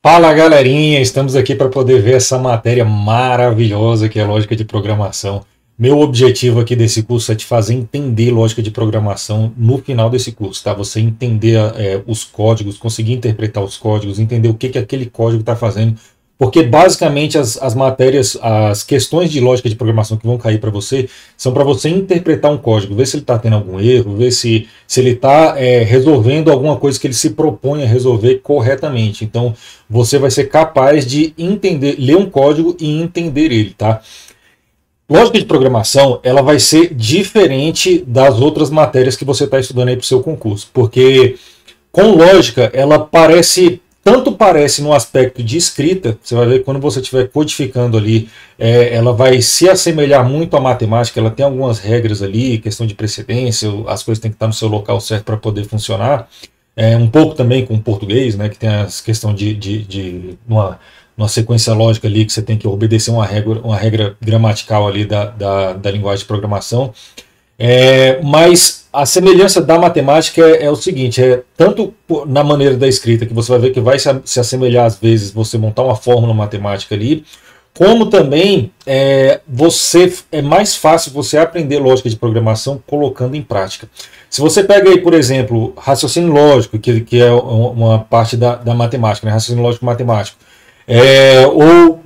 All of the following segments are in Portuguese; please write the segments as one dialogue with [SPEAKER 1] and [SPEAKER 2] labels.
[SPEAKER 1] Fala galerinha, estamos aqui para poder ver essa matéria maravilhosa que é lógica de programação. Meu objetivo aqui desse curso é te fazer entender lógica de programação no final desse curso, tá? Você entender os códigos, conseguir interpretar os códigos, entender o que aquele código está fazendo, porque basicamente as matérias, as questões de lógica de programação que vão cair para você, são para você interpretar um código, ver se ele está tendo algum erro, ver se ele está resolvendo alguma coisa que ele se propõe a resolver corretamente. Então, você vai ser capaz de entender, ler um código e entender ele, tá? Lógica de programação, ela vai ser diferente das outras matérias que você está estudando aí para o seu concurso, porque com lógica, ela parece no aspecto de escrita, você vai ver que quando você estiver codificando ali, ela vai se assemelhar muito à matemática, ela tem algumas regras ali, questão de precedência, as coisas têm que estar no seu local certo para poder funcionar. Um pouco também com o português, né, que tem a questão de uma sequência lógica ali, que você tem que obedecer uma regra gramatical ali da linguagem de programação. Mas a semelhança da matemática é o seguinte, tanto na maneira da escrita, que você vai ver que vai se assemelhar às vezes você montar uma fórmula matemática ali, como também é mais fácil você aprender lógica de programação colocando em prática. Se você pega aí, por exemplo, raciocínio lógico, que é uma parte da matemática, né? Raciocínio lógico matemático, ou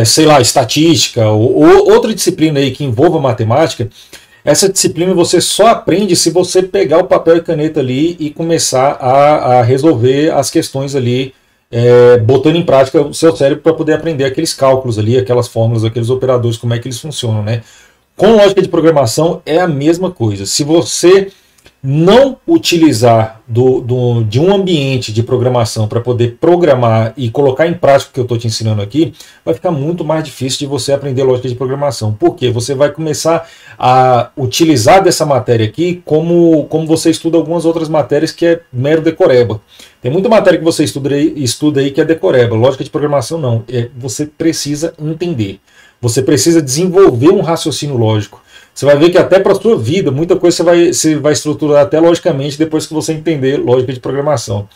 [SPEAKER 1] sei lá, estatística, ou outra disciplina aí que envolva matemática, essa disciplina você só aprende se você pegar o papel e caneta ali e começar a resolver as questões ali, botando em prática o seu cérebro para poder aprender aqueles cálculos ali, aquelas fórmulas, aqueles operadores, como é que eles funcionam, né? Com lógica de programação é a mesma coisa. Se você não utilizar de um ambiente de programação para poder programar e colocar em prática o que eu estou te ensinando aqui, vai ficar muito mais difícil de você aprender lógica de programação. Por quê? Você vai começar a utilizar dessa matéria aqui como você estuda algumas outras matérias que é mero decoreba. Tem muita matéria que você estuda aí que é decoreba. Lógica de programação não. Você precisa entender. Você precisa desenvolver um raciocínio lógico. Você vai ver que até para a sua vida, muita coisa você vai estruturar até logicamente depois que você entender lógica de programação.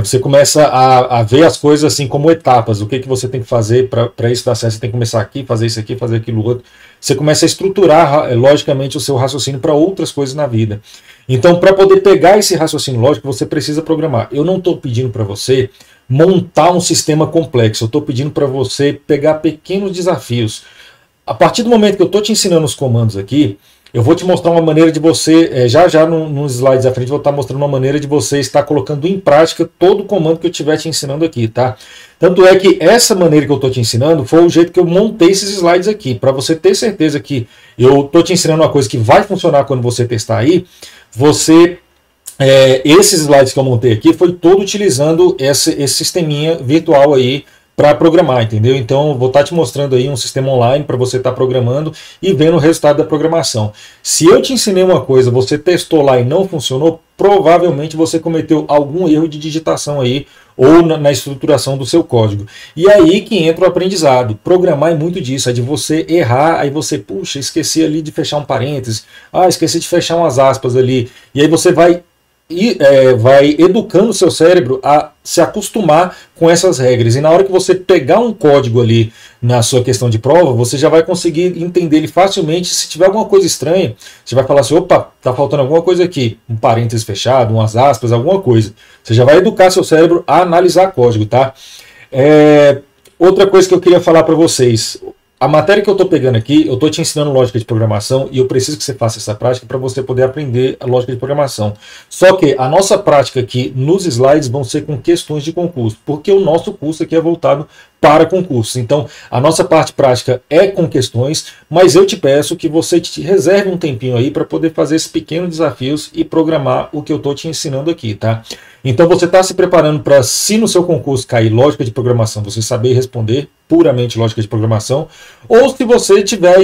[SPEAKER 1] Você começa a ver as coisas assim como etapas, o que você tem que fazer para isso dar certo. Você tem que começar aqui, fazer isso aqui, fazer aquilo outro. Você começa a estruturar logicamente o seu raciocínio para outras coisas na vida. Então, para poder pegar esse raciocínio lógico, você precisa programar. Eu não estou pedindo para você montar um sistema complexo, eu estou pedindo para você pegar pequenos desafios. A partir do momento que eu estou te ensinando os comandos aqui, eu vou te mostrar uma maneira de você, já nos slides à frente, vou estar mostrando uma maneira de você estar colocando em prática todo o comando que eu estiver te ensinando aqui, tá? Tanto é que essa maneira que eu estou te ensinando foi o jeito que eu montei esses slides aqui, para você ter certeza que eu estou te ensinando uma coisa que vai funcionar quando você testar aí, esses slides que eu montei aqui foi todo utilizando esse sisteminha virtual aí, para programar, entendeu? Então, vou estar te mostrando aí um sistema online para você estar programando e vendo o resultado da programação. Se eu te ensinei uma coisa, você testou lá e não funcionou, provavelmente você cometeu algum erro de digitação aí ou na estruturação do seu código. E aí que entra o aprendizado. Programar é muito disso, é de você errar, aí você, puxa, esqueci ali de fechar um parênteses, esqueci de fechar umas aspas ali, e aí você vai educando o seu cérebro a se acostumar com essas regras. E na hora que você pegar um código ali na sua questão de prova, você já vai conseguir entender ele facilmente. Se tiver alguma coisa estranha, você vai falar assim, opa, tá faltando alguma coisa aqui, um parênteses fechado, umas aspas, alguma coisa. Você já vai educar seu cérebro a analisar código, tá? Outra coisa que eu queria falar para vocês, a matéria que eu estou pegando aqui, eu estou te ensinando lógica de programação e eu preciso que você faça essa prática para você poder aprender a lógica de programação. Só que a nossa prática aqui nos slides vão ser com questões de concurso, porque o nosso curso aqui é voltado para concursos. Então, a nossa parte prática é com questões, mas eu te peço que você te reserve um tempinho aí para poder fazer esses pequenos desafios e programar o que eu estou te ensinando aqui, tá? Então, você está se preparando para, se no seu concurso cair lógica de programação, você saber responder puramente lógica de programação, ou se você tiver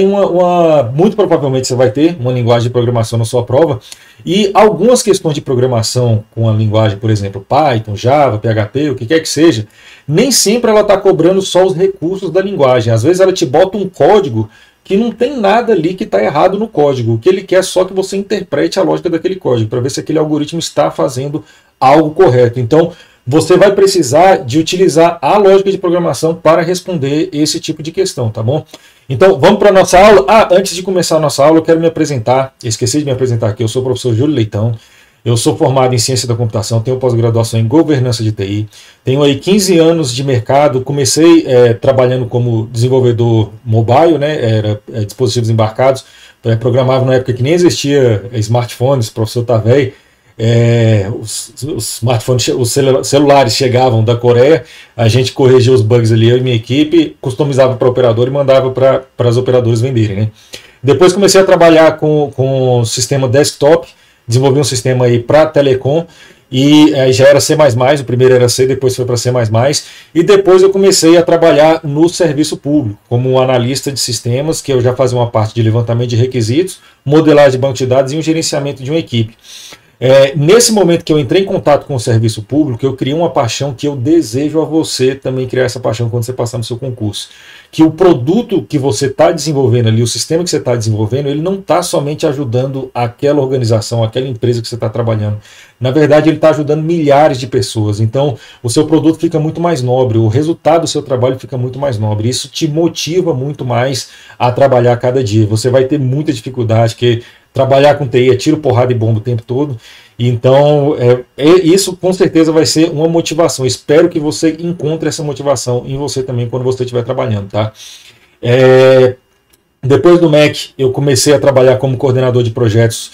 [SPEAKER 1] muito provavelmente você vai ter uma linguagem de programação na sua prova, e algumas questões de programação com a linguagem, por exemplo, Python, Java, PHP, o que quer que seja, nem sempre ela está cobrando só os recursos da linguagem. Às vezes ela te bota um código que não tem nada ali que está errado no código. O que ele quer é só que você interprete a lógica daquele código, para ver se aquele algoritmo está fazendo algo correto. Então, você vai precisar de utilizar a lógica de programação para responder esse tipo de questão, tá bom? Então, vamos para a nossa aula. Antes de começar a nossa aula, eu quero me apresentar. Esqueci de me apresentar aqui. Eu sou o professor Júlio Leitão. Eu sou formado em Ciência da Computação, tenho pós-graduação em Governança de TI. Tenho aí 15 anos de mercado. Comecei trabalhando como desenvolvedor mobile, né? Era dispositivos embarcados. Programava na época que nem existia smartphones, professor tá velho. Os smartphones, os celulares chegavam da Coreia, a gente corrigia os bugs ali, eu e minha equipe, customizava para o operador e mandava para as operadoras venderem, né? Depois comecei a trabalhar com o sistema desktop, desenvolvi um sistema aí para telecom, e já era C++, o primeiro era C, depois foi para C++, e depois eu comecei a trabalhar no serviço público, como um analista de sistemas, que eu já fazia uma parte de levantamento de requisitos, modelagem de banco de dados e um gerenciamento de uma equipe. Nesse momento que eu entrei em contato com o serviço público, eu criei uma paixão que eu desejo a você também criar essa paixão quando você passar no seu concurso. Que o produto que você está desenvolvendo ali, o sistema que você está desenvolvendo, ele não está somente ajudando aquela organização, aquela empresa que você está trabalhando. Na verdade, ele está ajudando milhares de pessoas. Então, o seu produto fica muito mais nobre, o resultado do seu trabalho fica muito mais nobre. Isso te motiva muito mais a trabalhar cada dia. Você vai ter muita dificuldade, porque trabalhar com TI é tiro, porrada e bomba o tempo todo. Então, isso com certeza vai ser uma motivação. Espero que você encontre essa motivação em você também quando você estiver trabalhando, tá? Depois do MEC, eu comecei a trabalhar como coordenador de projetos,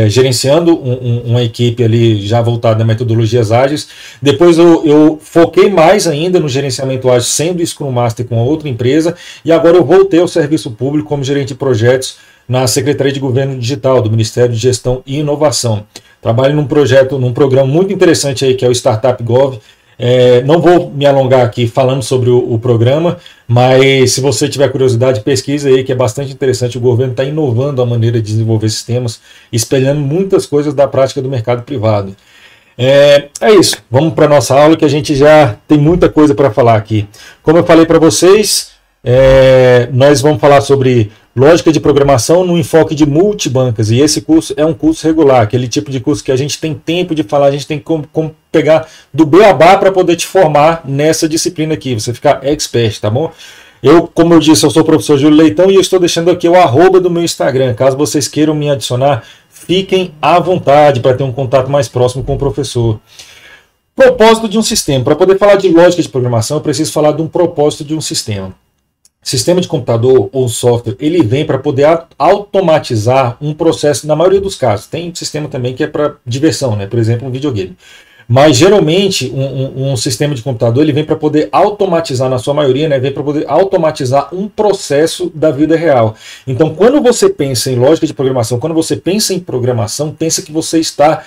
[SPEAKER 1] gerenciando uma equipe ali já voltada a metodologias ágeis. Depois eu foquei mais ainda no gerenciamento ágil, sendo Scrum Master com outra empresa, e agora eu voltei ao serviço público como gerente de projetos na Secretaria de Governo Digital do Ministério de Gestão e Inovação. Trabalho num programa muito interessante aí, que é o Startup Gov. Não vou me alongar aqui falando sobre o programa, mas se você tiver curiosidade, pesquisa aí, que é bastante interessante. O governo está inovando a maneira de desenvolver sistemas, espelhando muitas coisas da prática do mercado privado. É isso, vamos para a nossa aula, que a gente já tem muita coisa para falar aqui. Como eu falei para vocês, nós vamos falar sobre lógica de programação no enfoque de multibancas, e esse curso é um curso regular, aquele tipo de curso que a gente tem tempo de falar, a gente tem como pegar do beabá para poder te formar nessa disciplina aqui, você ficar expert, tá bom? Como eu disse, eu sou o professor Júlio Leitão e eu estou deixando aqui o @ do meu Instagram, caso vocês queiram me adicionar, fiquem à vontade para ter um contato mais próximo com o professor. Propósito de um sistema. Para poder falar de lógica de programação, eu preciso falar de um propósito de um sistema. Sistema de computador ou software, ele vem para poder automatizar um processo, na maioria dos casos. Tem sistema também que é para diversão, né? Por exemplo, um videogame. Mas geralmente um sistema de computador ele vem para poder automatizar, na sua maioria, né? Vem para poder automatizar um processo da vida real. Então, quando você pensa em lógica de programação, quando você pensa em programação, pensa que você está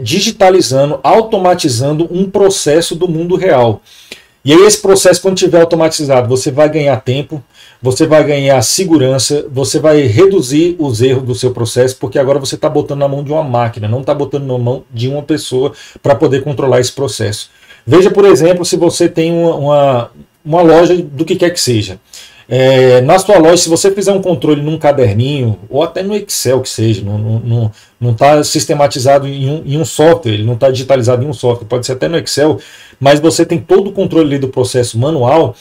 [SPEAKER 1] digitalizando, automatizando um processo do mundo real. E aí esse processo, quando estiver automatizado, você vai ganhar tempo, você vai ganhar segurança, você vai reduzir os erros do seu processo, porque agora você está botando na mão de uma máquina, não está botando na mão de uma pessoa para poder controlar esse processo. Veja, por exemplo, se você tem uma loja do que quer que seja. Na sua loja, se você fizer um controle num caderninho, ou até no Excel que seja, não está sistematizado em um software, ele não está digitalizado em um software, pode ser até no Excel, mas você tem todo o controle ali do processo manual,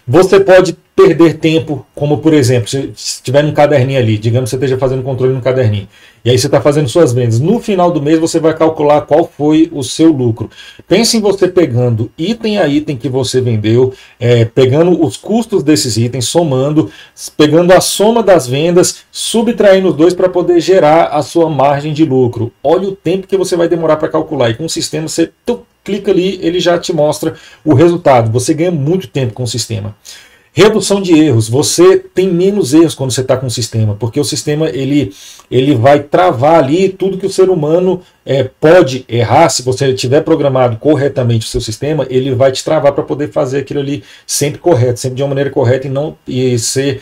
[SPEAKER 1] você pode perder tempo, como por exemplo, se estiver num caderninho ali, digamos que você esteja fazendo controle no caderninho, e aí você está fazendo suas vendas. No final do mês você vai calcular qual foi o seu lucro. Pense em você pegando item a item que você vendeu, pegando os custos desses itens, somando, pegando a soma das vendas, subtraindo os dois para poder gerar a sua margem de lucro. Olha o tempo que você vai demorar para calcular, e com o sistema você clica ali, ele já te mostra o resultado. Você ganha muito tempo com o sistema. Redução de erros. Você tem menos erros quando você está com o sistema, porque o sistema ele vai travar ali tudo que o ser humano pode errar. Se você tiver programado corretamente o seu sistema, ele vai te travar para poder fazer aquilo ali sempre correto, sempre de uma maneira correta, e ser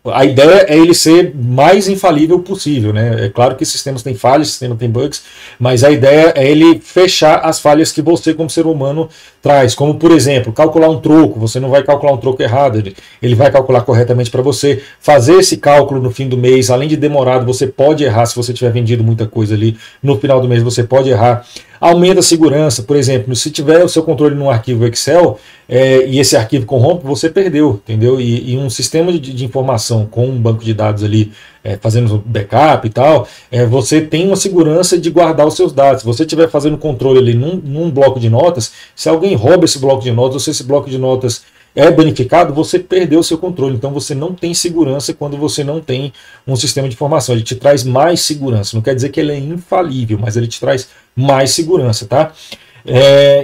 [SPEAKER 1] A ideia é ele ser mais infalível possível, né? É claro que sistemas têm falhas, sistema tem bugs, mas a ideia é ele fechar as falhas que você, como ser humano, traz. Como, por exemplo, calcular um troco. Você não vai calcular um troco errado, ele vai calcular corretamente para você. Fazer esse cálculo no fim do mês, além de demorado, você pode errar se você tiver vendido muita coisa ali. No final do mês você pode errar. Aumenta a segurança, por exemplo, se tiver o seu controle num arquivo Excel e esse arquivo corrompe, você perdeu, entendeu? E um sistema de informação com um banco de dados ali, fazendo backup e tal, você tem uma segurança de guardar os seus dados. Se você estiver fazendo controle ali num bloco de notas, se alguém rouba esse bloco de notas, ou se esse bloco de notas é danificado, você perdeu o seu controle. Então você não tem segurança quando você não tem um sistema de informação. Ele te traz mais segurança. Não quer dizer que ele é infalível, mas ele te traz mais segurança, tá?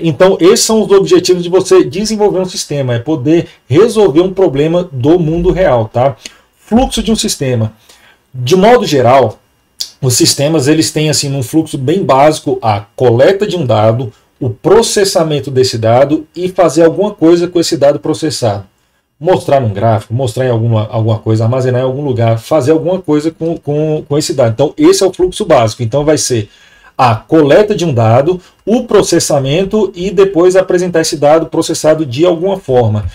[SPEAKER 1] Então esses são os objetivos de você desenvolver um sistema, é poder resolver um problema do mundo real, tá? Fluxo de um sistema. De modo geral, os sistemas eles têm assim um fluxo bem básico: a coleta de um dado, o processamento desse dado e fazer alguma coisa com esse dado processado. Mostrar num gráfico, mostrar em alguma coisa, armazenar em algum lugar, fazer alguma coisa com esse dado. Então esse é o fluxo básico. Então vai ser a coleta de um dado, o processamento e depois apresentar esse dado processado de alguma forma.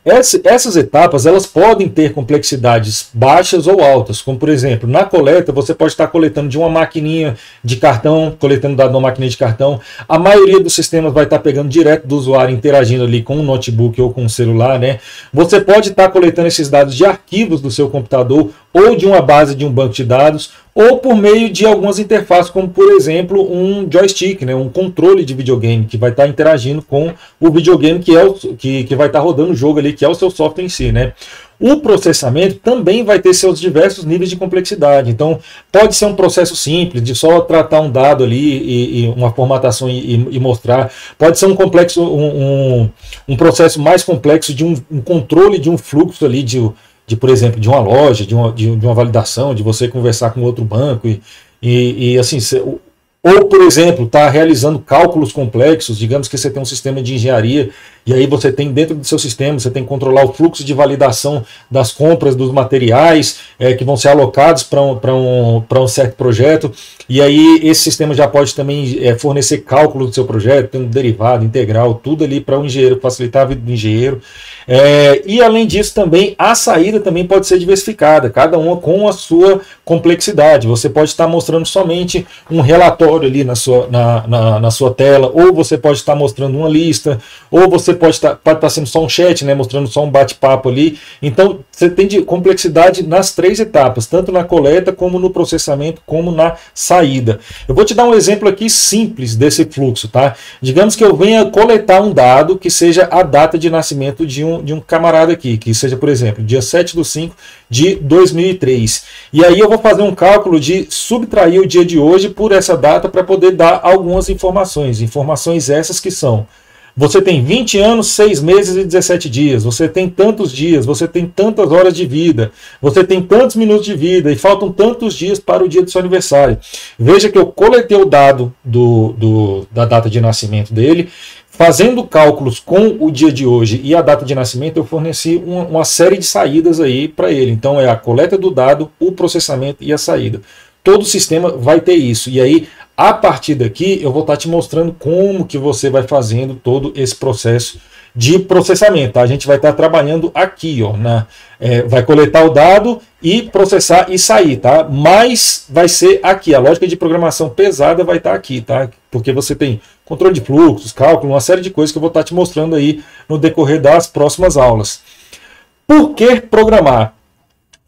[SPEAKER 1] Essas etapas elas podem ter complexidades baixas ou altas, como por exemplo, na coleta você pode estar coletando de uma maquininha de cartão, coletando dado de uma maquininha de cartão. A maioria dos sistemas vai estar pegando direto do usuário, interagindo ali com um notebook ou com um celular, né? Você pode estar coletando esses dados de arquivos do seu computador ou de uma base de um banco de dados, ou por meio de algumas interfaces, como por exemplo um joystick, né, um controle de videogame que vai estar interagindo com o videogame que vai estar rodando o jogo ali, que é o seu software em si, né? O processamento também vai ter seus diversos níveis de complexidade. Então pode ser um processo simples de só tratar um dado ali e uma formatação e mostrar. Pode ser um processo mais complexo de um controle de um fluxo ali por exemplo, de uma loja, de uma validação, de você conversar com outro banco e assim, ou, por exemplo, está realizando cálculos complexos. Digamos que você tem um sistema de engenharia e aí você tem dentro do seu sistema, você tem que controlar o fluxo de validação das compras dos materiais que vão ser alocados para um certo projeto, e aí esse sistema já pode também fornecer cálculo do seu projeto, tendo derivado, integral, tudo ali para o engenheiro, facilitar a vida do engenheiro. E além disso também a saída também pode ser diversificada, cada uma com a sua complexidade. Você pode estar mostrando somente um relatório ali na sua tela, ou você pode estar mostrando uma lista, ou você pode estar sendo só um chat, né, mostrando só um bate-papo ali. Então você tem complexidade nas três etapas, tanto na coleta, como no processamento, como na saída. Eu vou te dar um exemplo aqui simples desse fluxo, tá? Digamos que eu venha coletar um dado que seja a data de nascimento de um camarada aqui, que seja, por exemplo, dia 7/5/2003. E aí eu vou fazer um cálculo de subtrair o dia de hoje por essa data para poder dar algumas informações. Informações essas que são: você tem 20 anos, 6 meses e 17 dias, você tem tantos dias, você tem tantas horas de vida, você tem tantos minutos de vida e faltam tantos dias para o dia do seu aniversário. Veja que eu coletei o dado da data de nascimento dele, fazendo cálculos com o dia de hoje e a data de nascimento, eu forneci uma série de saídas aí para ele. Então é a coleta do dado, o processamento e a saída. Todo sistema vai ter isso. E aí, a partir daqui, eu vou estar te mostrando como que você vai fazendo todo esse processo de processamento. Tá? A gente vai estar trabalhando aqui, ó, vai coletar o dado e processar e sair, tá? Mas vai ser aqui, a lógica de programação pesada vai estar aqui, tá? Porque você tem controle de fluxos, cálculo, uma série de coisas que eu vou estar te mostrando aí no decorrer das próximas aulas. Por que programar?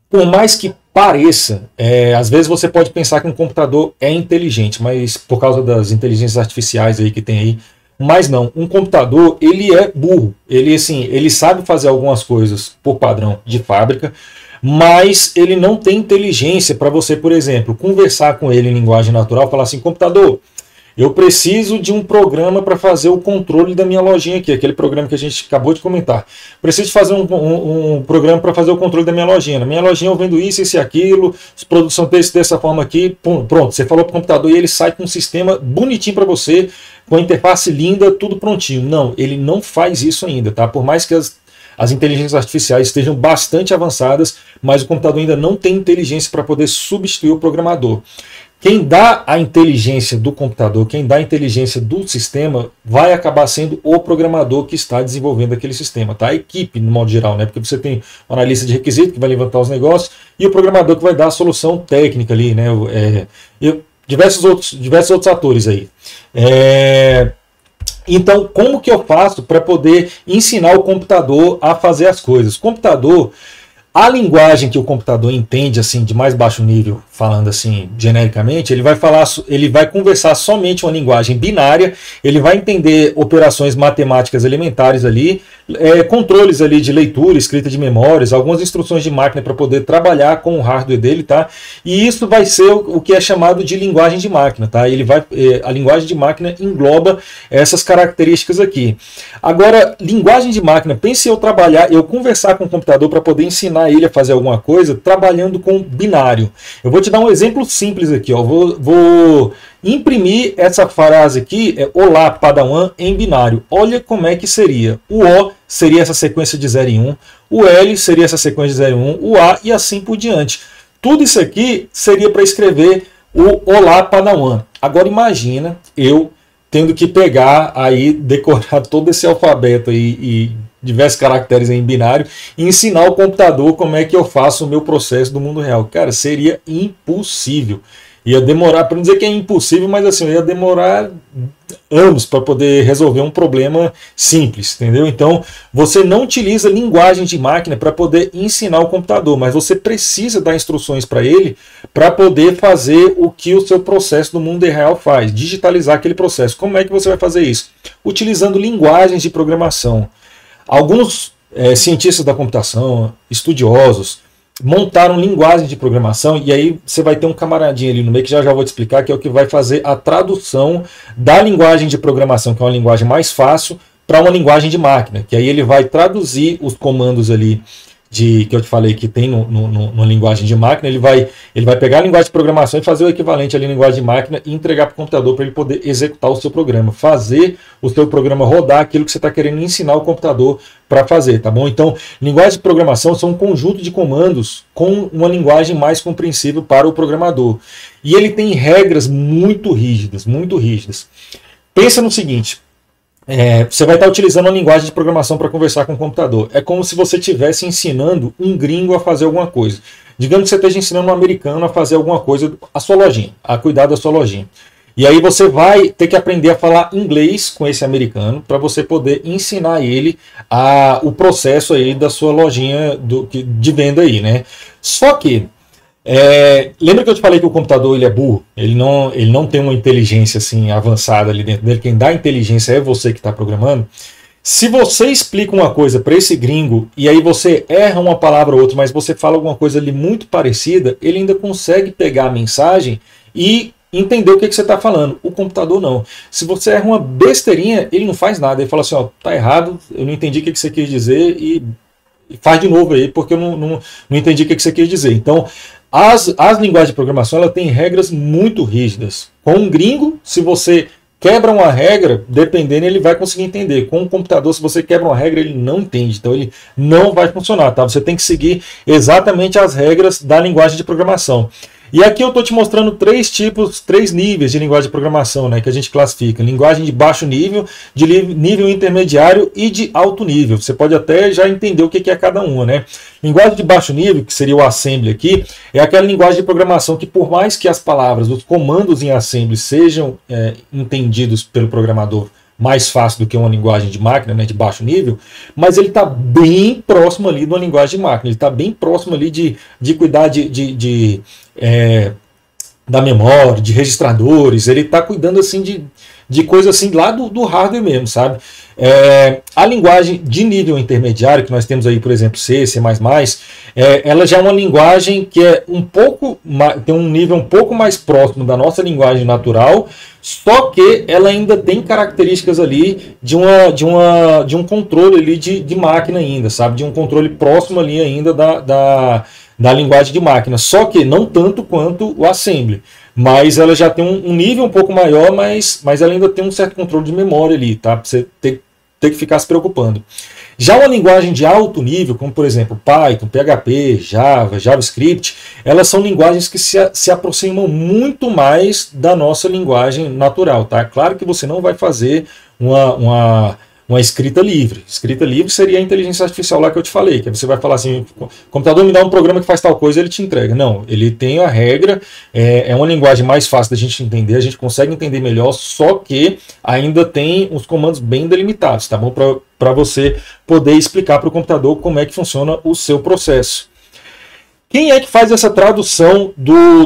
[SPEAKER 1] Por mais que pareça, às vezes você pode pensar que um computador é inteligente, mas por causa das inteligências artificiais aí que tem aí, mas não, um computador ele é burro, ele sabe fazer algumas coisas por padrão de fábrica, mas ele não tem inteligência para você, por exemplo, conversar com ele em linguagem natural, falar assim: computador, eu preciso de um programa para fazer o controle da minha lojinha aqui, aquele programa que a gente acabou de comentar. Preciso de fazer um programa para fazer o controle da minha lojinha. Na minha lojinha eu vendo isso e aquilo, os produtos são dessa forma aqui. Pronto, você falou para o computador e ele sai com um sistema bonitinho para você, com a interface linda, tudo prontinho. Não, ele não faz isso ainda, tá? Por mais que as inteligências artificiais estejam bastante avançadas, mas o computador ainda não tem inteligência para poder substituir o programador. Quem dá a inteligência do computador, quem dá a inteligência do sistema, vai acabar sendo o programador que está desenvolvendo aquele sistema, tá? A equipe, no modo geral, né? Porque você tem o analista de requisito que vai levantar os negócios e o programador que vai dar a solução técnica ali, né? Diversos outros atores aí. Então, como que eu faço para poder ensinar o computador a fazer as coisas? O computador, a linguagem que o computador entende, assim, de mais baixo nível, falando assim genericamente, ele vai conversar somente uma linguagem binária, ele vai entender operações matemáticas elementares ali, controles ali de leitura, escrita de memórias, algumas instruções de máquina para poder trabalhar com o hardware dele, tá? E isso vai ser o que é chamado de linguagem de máquina, tá? A linguagem de máquina engloba essas características aqui. Agora, linguagem de máquina, pense eu conversar com o computador para poder ensinar ele a fazer alguma coisa trabalhando com binário. Eu vou te dar um exemplo simples aqui, ó. Vou imprimir essa frase aqui, Olá, Padawan, em binário. Olha como é que seria. O O seria essa sequência de 0 e 1, o L seria essa sequência de 0 e 1, o A e assim por diante. Tudo isso aqui seria para escrever o Olá, Padawan. Agora imagina eu tendo que pegar aí, decorar todo esse alfabeto aí e diversos caracteres em binário e ensinar o computador como é que eu faço o meu processo do mundo real. Cara, seria impossível. Ia demorar, para não dizer que é impossível, mas assim, ia demorar anos para poder resolver um problema simples, entendeu? Então, você não utiliza linguagem de máquina para poder ensinar o computador, mas você precisa dar instruções para ele para poder fazer o que o seu processo do mundo real faz, digitalizar aquele processo. Como é que você vai fazer isso? Utilizando linguagens de programação. Alguns cientistas da computação, estudiosos, montaram linguagem de programação, e aí você vai ter um camaradinho ali no meio que já vou te explicar, que é o que vai fazer a tradução da linguagem de programação, que é uma linguagem mais fácil, para uma linguagem de máquina, que aí ele vai traduzir os comandos ali que eu te falei que tem numa linguagem de máquina, ele vai pegar a linguagem de programação e fazer o equivalente ali à linguagem de máquina e entregar para o computador para ele poder executar o seu programa, fazer o seu programa rodar aquilo que você está querendo ensinar o computador para fazer, tá bom? Então, linguagem de programação são um conjunto de comandos com uma linguagem mais compreensível para o programador. E ele tem regras muito rígidas, muito rígidas. Pensa no seguinte: você vai estar utilizando uma linguagem de programação para conversar com o computador. É como se você estivesse ensinando um gringo a fazer alguma coisa. Digamos que você esteja ensinando um americano a fazer alguma coisa, a sua lojinha, a cuidar da sua lojinha. E aí você vai ter que aprender a falar inglês com esse americano para você poder ensinar ele o processo aí da sua lojinha de venda aí, né? Só que lembra que eu te falei que o computador ele é burro? Ele não tem uma inteligência assim avançada ali dentro dele. Quem dá a inteligência é você que está programando. Se você explica uma coisa para esse gringo e aí você erra uma palavra ou outra, mas você fala alguma coisa ali muito parecida, ele ainda consegue pegar a mensagem e entender o que você está falando. O computador não. Se você erra uma besteirinha, ele não faz nada. Ele fala assim, ó, tá errado, eu não entendi o que você quis dizer e faz de novo aí, porque eu não entendi o que você quis dizer. Então, as linguagens de programação ela tem regras muito rígidas. Com um gringo, se você quebra uma regra, dependendo, ele vai conseguir entender. Com um computador, se você quebra uma regra, ele não entende. Então, ele não vai funcionar. Tá? Você tem que seguir exatamente as regras da linguagem de programação. E aqui eu estou te mostrando três níveis de linguagem de programação, né, que a gente classifica. Linguagem de baixo nível, de nível intermediário e de alto nível. Você pode até já entender o que é cada uma, né? Linguagem de baixo nível, que seria o assembly aqui, é aquela linguagem de programação que, por mais que as palavras, os comandos em assembly sejam entendidos pelo programador mais fácil do que uma linguagem de máquina, né, de baixo nível, mas ele está bem próximo ali de uma linguagem de máquina, ele está bem próximo ali de cuidar da memória, de registradores, ele está cuidando assim de coisa assim lá do hardware mesmo, sabe? A linguagem de nível intermediário, que nós temos aí, por exemplo, C, C++, ela já é uma linguagem que tem um nível um pouco mais próximo da nossa linguagem natural, só que ela ainda tem características ali de um controle ali de máquina ainda, sabe? De um controle próximo ali ainda da linguagem de máquina, só que não tanto quanto o assembly, mas ela já tem um nível um pouco maior, mas ela ainda tem um certo controle de memória ali, tá? Pra você ter que ficar se preocupando. Já uma linguagem de alto nível, como por exemplo Python, PHP, Java, JavaScript, elas são linguagens que se aproximam muito mais da nossa linguagem natural, tá? Claro que você não vai fazer uma escrita livre. Escrita livre seria a inteligência artificial lá que eu te falei, que você vai falar assim, o computador me dá um programa que faz tal coisa, ele te entrega. Não, ele tem a regra, é uma linguagem mais fácil da gente entender, a gente consegue entender melhor, só que ainda tem uns comandos bem delimitados, tá bom? Para você poder explicar para o computador como é que funciona o seu processo. Quem é que faz essa tradução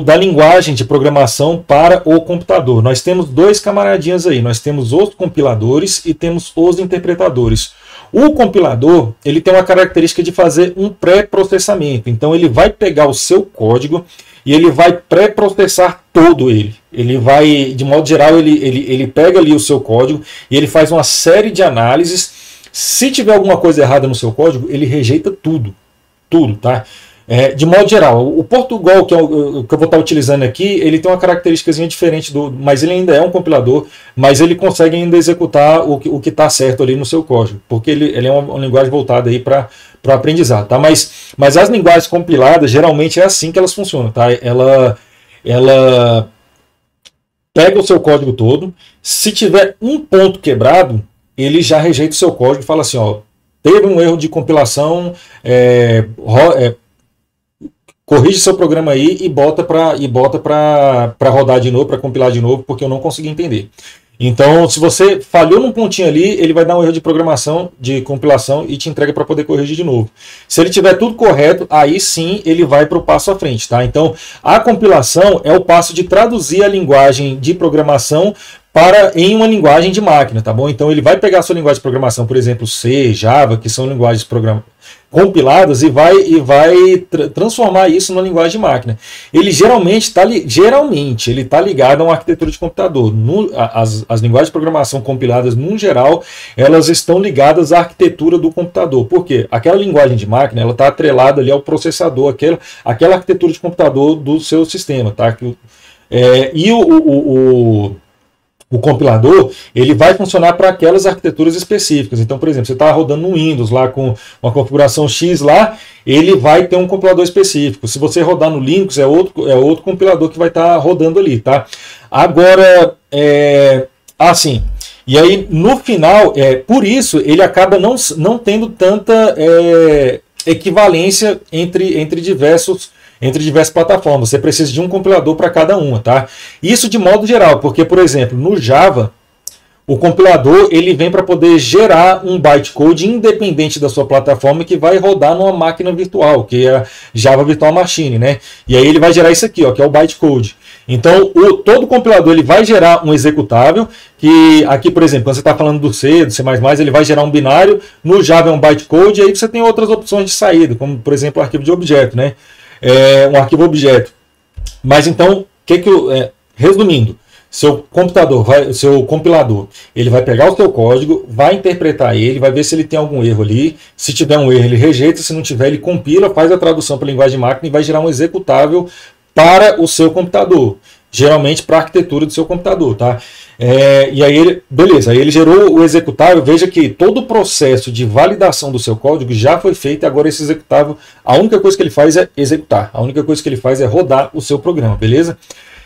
[SPEAKER 1] da linguagem de programação para o computador? Nós temos dois camaradinhas aí, nós temos os compiladores e temos os interpretadores. O compilador, ele tem uma característica de fazer um pré-processamento, então ele vai pegar o seu código e ele vai pré-processar todo ele. Ele vai, de modo geral, ele pega ali o seu código e ele faz uma série de análises. Se tiver alguma coisa errada no seu código, ele rejeita tudo, tá? De modo geral, o Portugal, que eu vou estar utilizando aqui, ele tem uma característica diferente, mas ele ainda é um compilador, mas ele consegue ainda executar o que está certo ali no seu código, porque ele é uma linguagem voltada para aprendizado. Tá? Mas as linguagens compiladas, geralmente é assim que elas funcionam. Tá? Ela pega o seu código todo, se tiver um ponto quebrado, ele já rejeita o seu código e fala assim, ó, teve um erro de compilação, corrige seu programa aí e bota para rodar de novo, para compilar de novo, porque eu não consegui entender. Então, se você falhou num pontinho ali, ele vai dar um erro de programação, de compilação e te entrega para poder corrigir de novo. Se ele tiver tudo correto, aí sim ele vai para o passo à frente, tá? Então, a compilação é o passo de traduzir a linguagem de programação em uma linguagem de máquina, tá bom? Então, ele vai pegar a sua linguagem de programação, por exemplo, C, Java, que são linguagens compiladas e vai transformar isso numa linguagem de máquina. Ele geralmente ele está ligado a uma arquitetura de computador. As linguagens de programação compiladas, no geral, elas estão ligadas à arquitetura do computador. Por quê? Aquela linguagem de máquina, ela está atrelada ali ao processador, aquela arquitetura de computador do seu sistema, tá? O compilador, ele vai funcionar para aquelas arquiteturas específicas. Então, por exemplo, você está rodando no Windows lá com uma configuração X lá, ele vai ter um compilador específico. Se você rodar no Linux, é outro compilador que vai estar rodando ali, tá? Agora, assim, e aí no final, por isso, ele acaba não tendo tanta equivalência entre diversas plataformas. Você precisa de um compilador para cada uma, tá? Isso de modo geral, porque, por exemplo, no Java, o compilador ele vem para poder gerar um bytecode independente da sua plataforma que vai rodar numa máquina virtual, que é a Java Virtual Machine, né? E aí ele vai gerar isso aqui, ó, que é o bytecode. Então, todo compilador ele vai gerar um executável, que aqui, por exemplo, quando você está falando do C, do C++, ele vai gerar um binário, no Java é um bytecode, e aí você tem outras opções de saída, como, por exemplo, o arquivo de objeto, né? Um arquivo objeto. Mas então, resumindo, seu compilador, ele vai pegar o seu código, vai interpretar ele, vai ver se ele tem algum erro ali. Se tiver um erro, ele rejeita. Se não tiver, ele compila, faz a tradução para a linguagem de máquina e vai gerar um executável para o seu computador. Geralmente para a arquitetura do seu computador, tá? E aí, beleza, aí ele gerou o executável. Veja que todo o processo de validação do seu código já foi feito. Agora esse executável, a única coisa que ele faz é executar. A única coisa que ele faz é rodar o seu programa, beleza?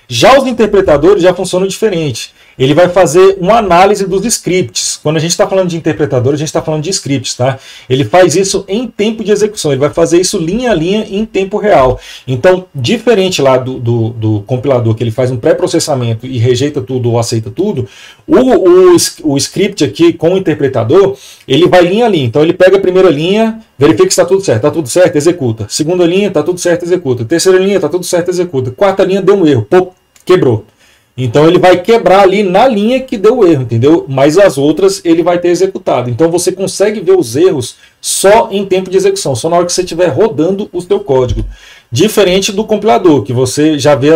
[SPEAKER 1] Já os interpretadores já funcionam diferente. Ele vai fazer uma análise dos scripts. Quando a gente está falando de interpretador, a gente está falando de scripts, tá? Ele faz isso em tempo de execução. Ele vai fazer isso linha a linha em tempo real. Então, diferente lá do compilador, que ele faz um pré-processamento e rejeita tudo ou aceita tudo, o script aqui com o interpretador, ele vai linha a linha. Então, ele pega a primeira linha, verifica se está tudo certo. Está tudo certo, executa. Segunda linha, está tudo certo, executa. Terceira linha, está tudo certo, executa. Quarta linha, deu um erro. Pô, quebrou. Então ele vai quebrar ali na linha que deu o erro, entendeu? Mas as outras ele vai ter executado. Então você consegue ver os erros só em tempo de execução, só na hora que você estiver rodando o seu código. Diferente do compilador, que você já vê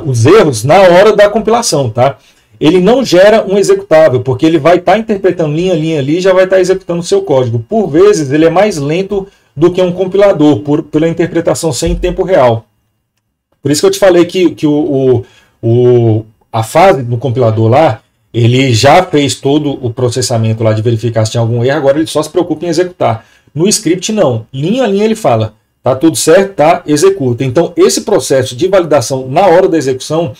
[SPEAKER 1] os erros na hora da compilação, tá? Ele não gera um executável, porque ele vai estar interpretando linha a linha ali e já vai estar executando o seu código. Por vezes ele é mais lento do que um compilador, pela interpretação ser em tempo real. Por isso que eu te falei que a fase do compilador lá, ele já fez todo o processamento lá de verificar se tinha algum erro, agora ele só se preocupa em executar. No script não, linha a linha ele fala, tá tudo certo, tá, executa. Então esse processo de validação na hora da execução,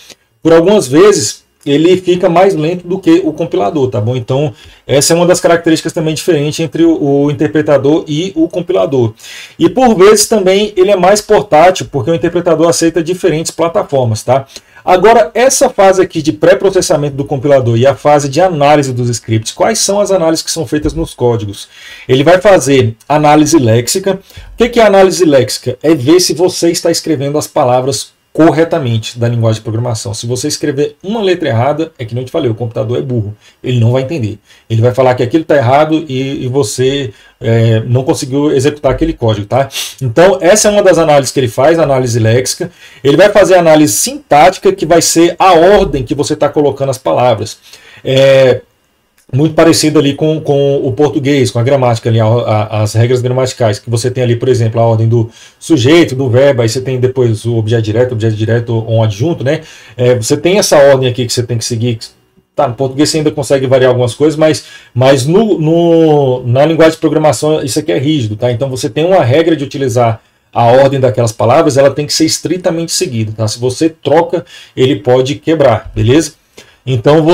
[SPEAKER 1] por algumas vezes, ele fica mais lento do que o compilador, tá bom? Então essa é uma das características também diferentes entre o interpretador e o compilador. E por vezes também ele é mais portátil, porque o interpretador aceita diferentes plataformas, tá? Agora, essa fase aqui de pré-processamento do compilador e a fase de análise dos scripts, quais são as análises que são feitas nos códigos? Ele vai fazer análise léxica. O que é análise léxica? É ver se você está escrevendo as palavras corretamente da linguagem de programação. Se você escrever uma letra errada, é que não te falei, o computador é burro, ele não vai entender. Ele vai falar que aquilo está errado e você não conseguiu executar aquele código, tá? Então essa é uma das análises que ele faz, análise léxica. Ele vai fazer análise sintática, que vai ser a ordem que você está colocando as palavras. Muito parecido ali com o português, com a gramática ali, as regras gramaticais, que você tem ali, por exemplo, a ordem do sujeito, do verbo, aí você tem depois o objeto direto ou um adjunto, né? Você tem essa ordem aqui que você tem que seguir. Tá, no português você ainda consegue variar algumas coisas, mas na linguagem de programação isso aqui é rígido, tá? Então você tem uma regra de utilizar a ordem daquelas palavras, ela tem que ser estritamente seguida, tá? Se você troca, ele pode quebrar, beleza? Então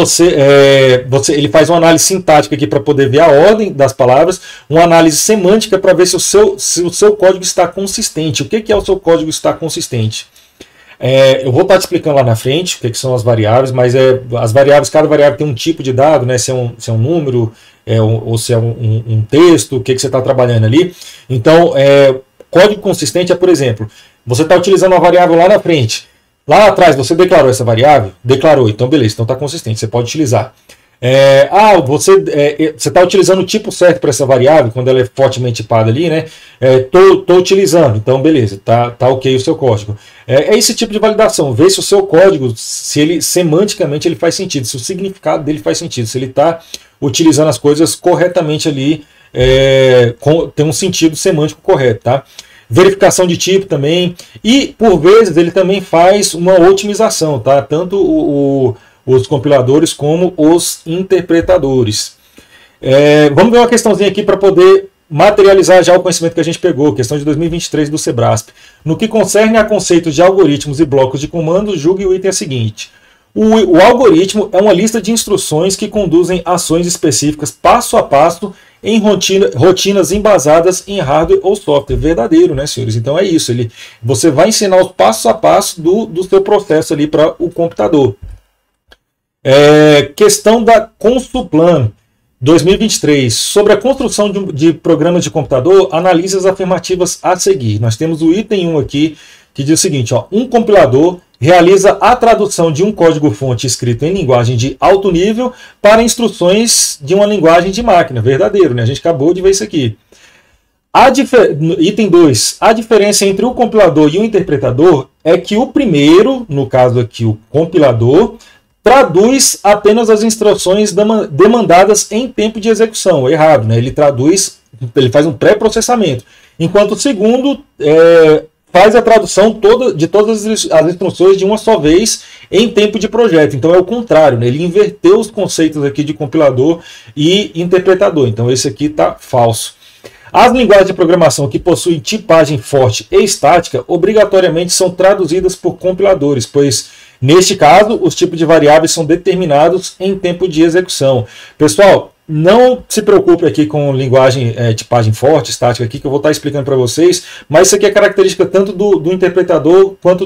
[SPEAKER 1] ele faz uma análise sintática aqui para poder ver a ordem das palavras, uma análise semântica para ver se o seu código está consistente. O que é o seu código estar consistente? Eu vou estar te explicando lá na frente o que são as variáveis, mas as variáveis, cada variável tem um tipo de dado, né? Se é um número, ou se é um texto, o que você está trabalhando ali. Então, código consistente é, por exemplo, você está utilizando uma variável lá na frente. Lá atrás, você declarou essa variável? Declarou, então beleza, então está consistente, você pode utilizar. Você está utilizando o tipo certo para essa variável, quando ela é fortemente tipada ali, né? Tô utilizando, então beleza, tá ok o seu código. É esse tipo de validação, ver se o seu código, se ele semanticamente ele faz sentido, se o significado dele faz sentido, se ele está utilizando as coisas corretamente ali, tem um sentido semântico correto, tá? Verificação de tipo também, e por vezes ele também faz uma otimização, tá? Tanto os compiladores como os interpretadores. Vamos ver uma questãozinha aqui para poder materializar já o conhecimento que a gente pegou, questão de 2023 do Sebrasp. No que concerne a conceitos de algoritmos e blocos de comando, julgue o item seguinte. O algoritmo é uma lista de instruções que conduzem ações específicas passo a passo em rotinas embasadas em hardware ou software. Verdadeiro, né, senhores? Então é isso. Você vai ensinar os passos a passo do seu processo ali para o computador. Questão da Consulplan 2023. Sobre a construção de programas de computador, analise as afirmativas a seguir. Nós temos o item 1 aqui, que diz o seguinte, ó, um compilador realiza a tradução de um código-fonte escrito em linguagem de alto nível para instruções de uma linguagem de máquina. Verdadeiro, né? A gente acabou de ver isso aqui. Item 2. A diferença entre o compilador e o interpretador é que o primeiro, no caso aqui o compilador, traduz apenas as instruções demandadas em tempo de execução. Errado, né? Ele faz um pré-processamento. Enquanto o segundo faz a tradução de todas as instruções de uma só vez em tempo de projeto. Então é o contrário, né? Ele inverteu os conceitos aqui de compilador e interpretador. Então esse aqui está falso. As linguagens de programação que possuem tipagem forte e estática obrigatoriamente são traduzidas por compiladores, pois neste caso os tipos de variáveis são determinados em tempo de execução. Pessoal, não se preocupe aqui com linguagem tipagem forte, estática aqui, que eu vou estar explicando para vocês, mas isso aqui é característica tanto do interpretador quanto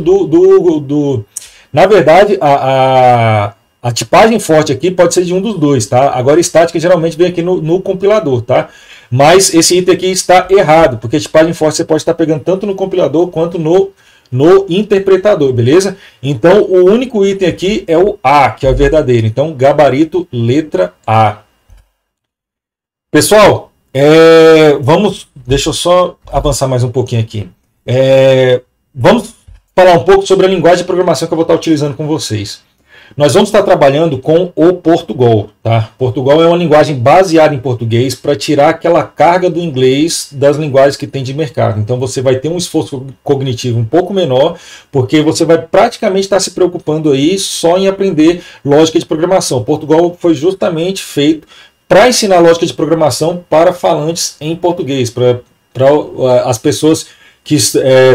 [SPEAKER 1] Na verdade, a tipagem forte aqui pode ser de um dos dois, tá? Agora, estática geralmente vem aqui no compilador, tá? Mas esse item aqui está errado, porque tipagem forte você pode estar pegando tanto no compilador quanto no interpretador, beleza? Então, o único item aqui é o A, que é o verdadeiro. Então, gabarito, letra A. Pessoal, deixa eu só avançar mais um pouquinho aqui. Vamos falar um pouco sobre a linguagem de programação que eu vou estar utilizando com vocês. Nós vamos estar trabalhando com o Portugal, tá? Portugal é uma linguagem baseada em português para tirar aquela carga do inglês das linguagens que tem de mercado. Então você vai ter um esforço cognitivo um pouco menor, porque você vai praticamente estar se preocupando aí só em aprender lógica de programação. Portugal foi justamente feito para ensinar lógica de programação para falantes em português, para as pessoas que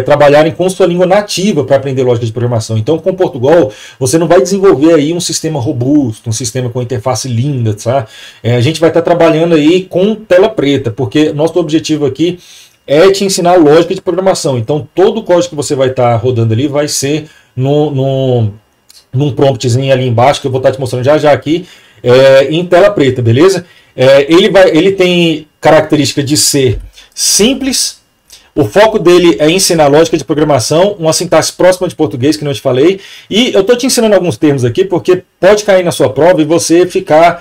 [SPEAKER 1] trabalharem com sua língua nativa para aprender lógica de programação. Então, com Portugal, você não vai desenvolver aí um sistema robusto, um sistema com interface linda, tá? A gente vai estar trabalhando aí com tela preta, porque nosso objetivo aqui é te ensinar lógica de programação. Então, todo o código que você vai estar rodando ali vai ser num promptzinho ali embaixo, que eu vou estar te mostrando já aqui, em tela preta, beleza? Ele tem característica de ser simples. O foco dele é ensinar lógica de programação, uma sintaxe próxima de português, que não te falei. E eu estou te ensinando alguns termos aqui, porque pode cair na sua prova e você ficar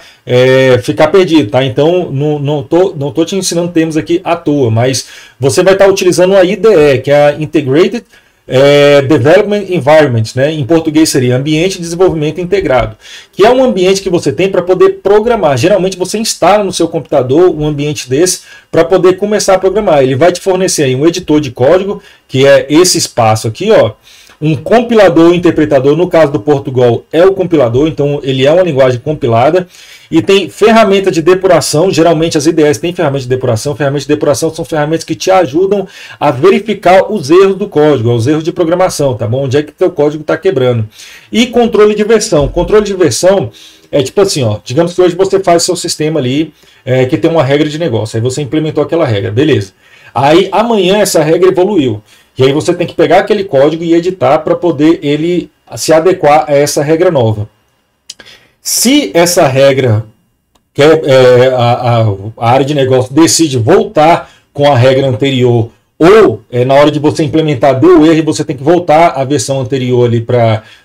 [SPEAKER 1] perdido, tá? Então, não tô te ensinando termos aqui à toa, mas você vai estar utilizando a IDE, que é a Integrated Development Environment, né? Em português seria Ambiente de Desenvolvimento Integrado, que é um ambiente que você tem para poder programar. Geralmente você instala no seu computador um ambiente desse para poder começar a programar. Ele vai te fornecer aí um editor de código, que é esse espaço aqui, ó. Um compilador e interpretador, no caso do Portugal é o compilador, então ele é uma linguagem compilada. E tem ferramenta de depuração, geralmente as IDEs têm ferramenta de depuração. Ferramentas de depuração são ferramentas que te ajudam a verificar os erros do código, os erros de programação, tá bom? Onde é que teu código está quebrando. E controle de versão. Controle de versão é tipo assim, ó, digamos que hoje você faz seu sistema ali, que tem uma regra de negócio, aí você implementou aquela regra, beleza. Aí amanhã essa regra evoluiu. E aí você tem que pegar aquele código e editar para poder ele se adequar a essa regra nova. Se essa regra, a área de negócio decide voltar com a regra anterior, ou na hora de você implementar deu erro e você tem que voltar a versão anterior ali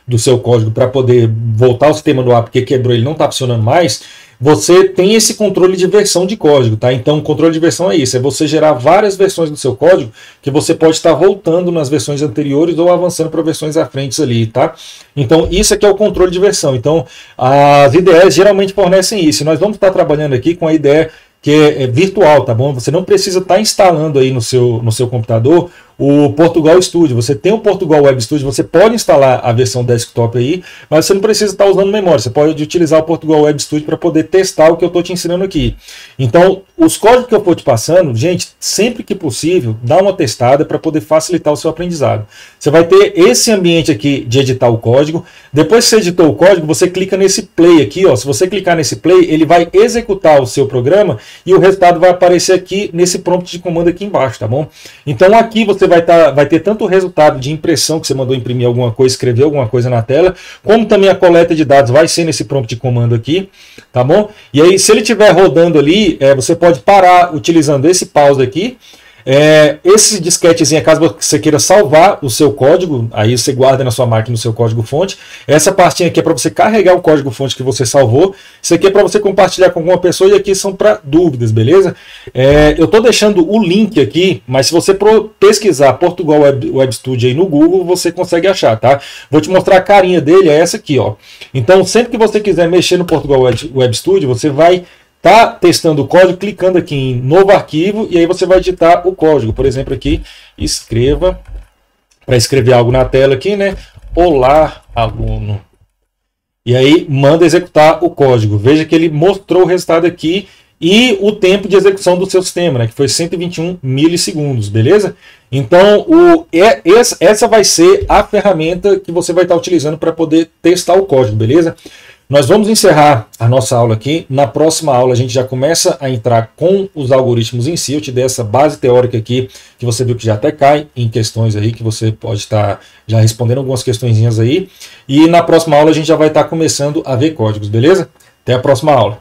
[SPEAKER 1] do seu código para poder voltar o sistema do ar porque quebrou, ele não está funcionando mais, você tem esse controle de versão de código, tá? Então, o controle de versão é isso, é você gerar várias versões do seu código que você pode estar voltando nas versões anteriores ou avançando para versões à frente ali, tá? Então, isso aqui é o controle de versão. Então, as IDEs geralmente fornecem isso. Nós vamos estar trabalhando aqui com a IDE que é virtual, tá bom? Você não precisa estar instalando aí no seu computador o Portugal Studio. Você tem o Portugal Web Studio, você pode instalar a versão desktop aí, mas você não precisa estar usando memória. Você pode utilizar o Portugal Web Studio para poder testar o que eu estou te ensinando aqui. Então, os códigos que eu estou te passando, gente, sempre que possível, dá uma testada para poder facilitar o seu aprendizado. Você vai ter esse ambiente aqui de editar o código. Depois que você editou o código, você clica nesse play aqui, ó. Se você clicar nesse play, ele vai executar o seu programa e o resultado vai aparecer aqui nesse prompt de comando aqui embaixo, tá bom? Então aqui você vai ter tanto o resultado de impressão, que você mandou imprimir alguma coisa, escrever alguma coisa na tela, como também a coleta de dados vai ser nesse prompt de comando aqui, tá bom? E aí, se ele estiver rodando ali, você pode parar utilizando esse pause aqui. Esse disquetezinho, caso você queira salvar o seu código, aí você guarda na sua máquina o seu código fonte. Essa partinha aqui é para você carregar o código fonte que você salvou. Isso aqui é para você compartilhar com alguma pessoa e aqui são para dúvidas, beleza? Eu estou deixando o link aqui, mas se você pesquisar Portugal Web Studio aí no Google, você consegue achar, tá? Vou te mostrar a carinha dele, é essa aqui, ó. Então, sempre que você quiser mexer no Portugal Web Studio, você vai tá testando o código, clicando aqui em novo arquivo e aí você vai digitar o código. Por exemplo, aqui, escreva, para escrever algo na tela aqui, né? Olá, aluno. E aí manda executar o código. Veja que ele mostrou o resultado aqui e o tempo de execução do seu sistema, né? Que foi 121 milissegundos, beleza? Então, essa vai ser a ferramenta que você vai estar utilizando para poder testar o código, beleza? Nós vamos encerrar a nossa aula aqui. Na próxima aula a gente já começa a entrar com os algoritmos em si. Eu te dei essa base teórica aqui, que você viu que já até cai em questões aí, que você pode estar já respondendo algumas questõezinhas aí. E na próxima aula a gente já vai estar começando a ver códigos, beleza? Até a próxima aula.